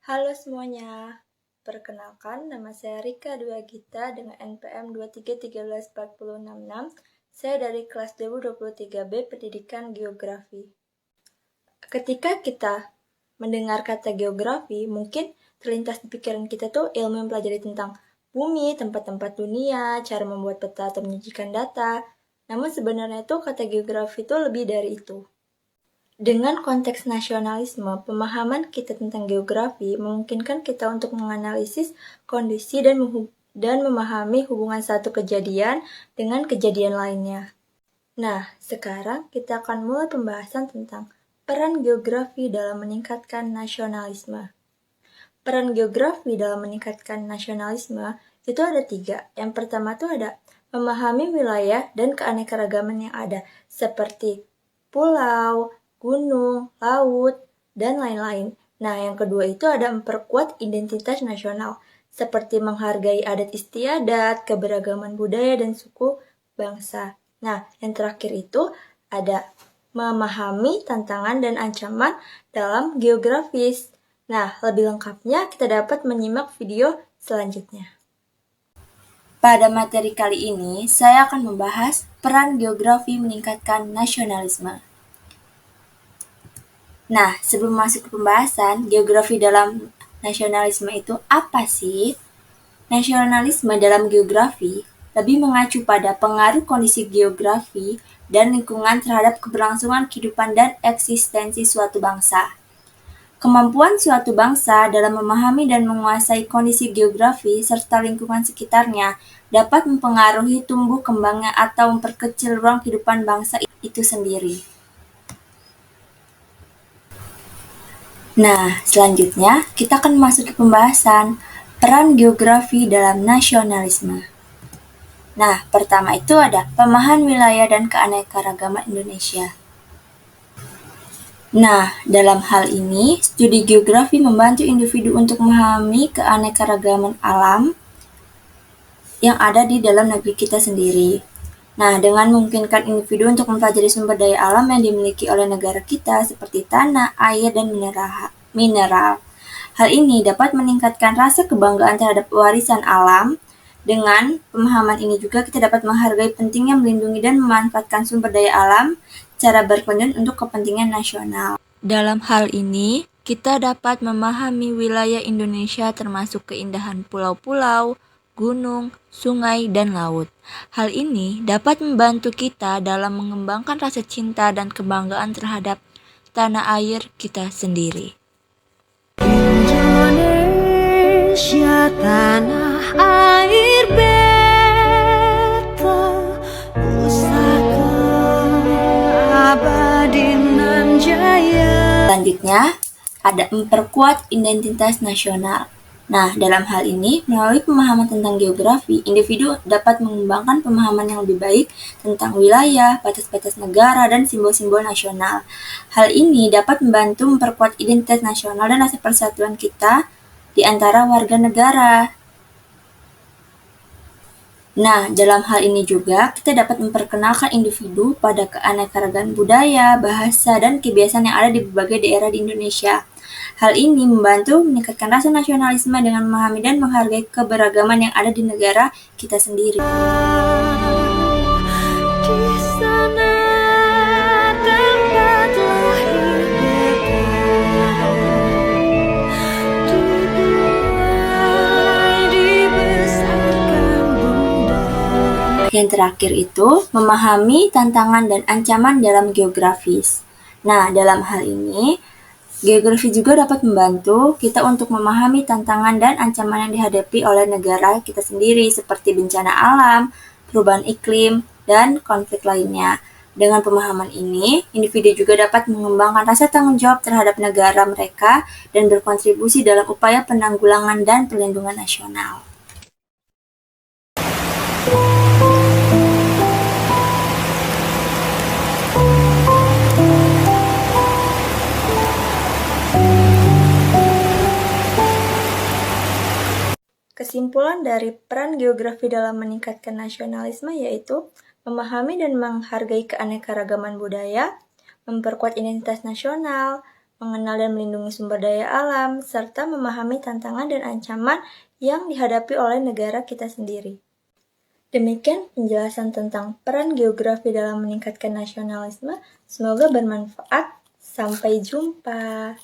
Halo semuanya, perkenalkan nama saya Rika Dwi Gita dengan NPM 23134066. Saya dari kelas 2023B Pendidikan Geografi. Ketika kita mendengar kata geografi, mungkin terlintas di pikiran kita tuh ilmu yang mempelajari tentang bumi, tempat-tempat dunia, cara membuat peta atau menyajikan data. Namun sebenarnya tuh kata geografi itu lebih dari itu. Dengan konteks nasionalisme, pemahaman kita tentang geografi memungkinkan kita untuk menganalisis kondisi dan memahami hubungan satu kejadian dengan kejadian lainnya. Nah, sekarang kita akan mulai pembahasan tentang peran geografi dalam meningkatkan nasionalisme. Peran geografi dalam meningkatkan nasionalisme itu ada 3. Yang pertama itu ada memahami wilayah dan keanekaragaman yang ada, seperti pulau, gunung, laut, dan lain-lain. Nah, yang kedua itu ada memperkuat identitas nasional, seperti menghargai adat istiadat, keberagaman budaya, dan suku bangsa. Nah, yang terakhir itu ada memahami tantangan dan ancaman dalam geografis. Nah, lebih lengkapnya kita dapat menyimak video selanjutnya. Pada materi kali ini, saya akan membahas peran geografi meningkatkan nasionalisme. Nah, sebelum masuk ke pembahasan, geografi dalam nasionalisme itu apa sih? Nasionalisme dalam geografi lebih mengacu pada pengaruh kondisi geografi dan lingkungan terhadap keberlangsungan kehidupan dan eksistensi suatu bangsa. Kemampuan suatu bangsa dalam memahami dan menguasai kondisi geografi serta lingkungan sekitarnya dapat mempengaruhi tumbuh kembangnya atau memperkecil ruang kehidupan bangsa itu sendiri. Nah, selanjutnya kita akan masuk ke pembahasan peran geografi dalam nasionalisme. Nah, pertama itu ada pemahaman wilayah dan keanekaragaman Indonesia. Nah, dalam hal ini, studi geografi membantu individu untuk memahami keanekaragaman alam yang ada di dalam negeri kita sendiri. Nah, dengan memungkinkan individu untuk mempelajari sumber daya alam yang dimiliki oleh negara kita seperti tanah, air, dan mineral. Hal ini dapat meningkatkan rasa kebanggaan terhadap warisan alam. Dengan pemahaman ini juga kita dapat menghargai pentingnya melindungi dan memanfaatkan sumber daya alam secara berkelanjutan untuk kepentingan nasional. Dalam hal ini, kita dapat memahami wilayah Indonesia termasuk keindahan pulau-pulau, gunung, sungai, dan laut. Hal ini dapat membantu kita dalam mengembangkan rasa cinta dan kebanggaan terhadap tanah air kita sendiri. Indonesia tanah air beta, pusaka abadi nan jaya. Selanjutnya, ada memperkuat identitas nasional. Nah, dalam hal ini, melalui pemahaman tentang geografi, individu dapat mengembangkan pemahaman yang lebih baik tentang wilayah, batas-batas negara, dan simbol-simbol nasional. Hal ini dapat membantu memperkuat identitas nasional dan rasa persatuan kita di antara warga negara. Nah, dalam hal ini juga, kita dapat memperkenalkan individu pada keanekaragaman budaya, bahasa, dan kebiasaan yang ada di berbagai daerah di Indonesia. Hal ini membantu meningkatkan rasa nasionalisme dengan memahami dan menghargai keberagaman yang ada di negara kita sendiri. Yang terakhir itu, memahami tantangan dan ancaman dalam geografis. Nah, dalam hal ini, geografi juga dapat membantu kita untuk memahami tantangan dan ancaman yang dihadapi oleh negara kita sendiri seperti bencana alam, perubahan iklim, dan konflik lainnya. Dengan pemahaman ini, individu juga dapat mengembangkan rasa tanggung jawab terhadap negara mereka dan berkontribusi dalam upaya penanggulangan dan perlindungan nasional. Kesimpulan dari peran geografi dalam meningkatkan nasionalisme yaitu memahami dan menghargai keanekaragaman budaya, memperkuat identitas nasional, mengenal dan melindungi sumber daya alam, serta memahami tantangan dan ancaman yang dihadapi oleh negara kita sendiri. Demikian penjelasan tentang peran geografi dalam meningkatkan nasionalisme. Semoga bermanfaat. Sampai jumpa.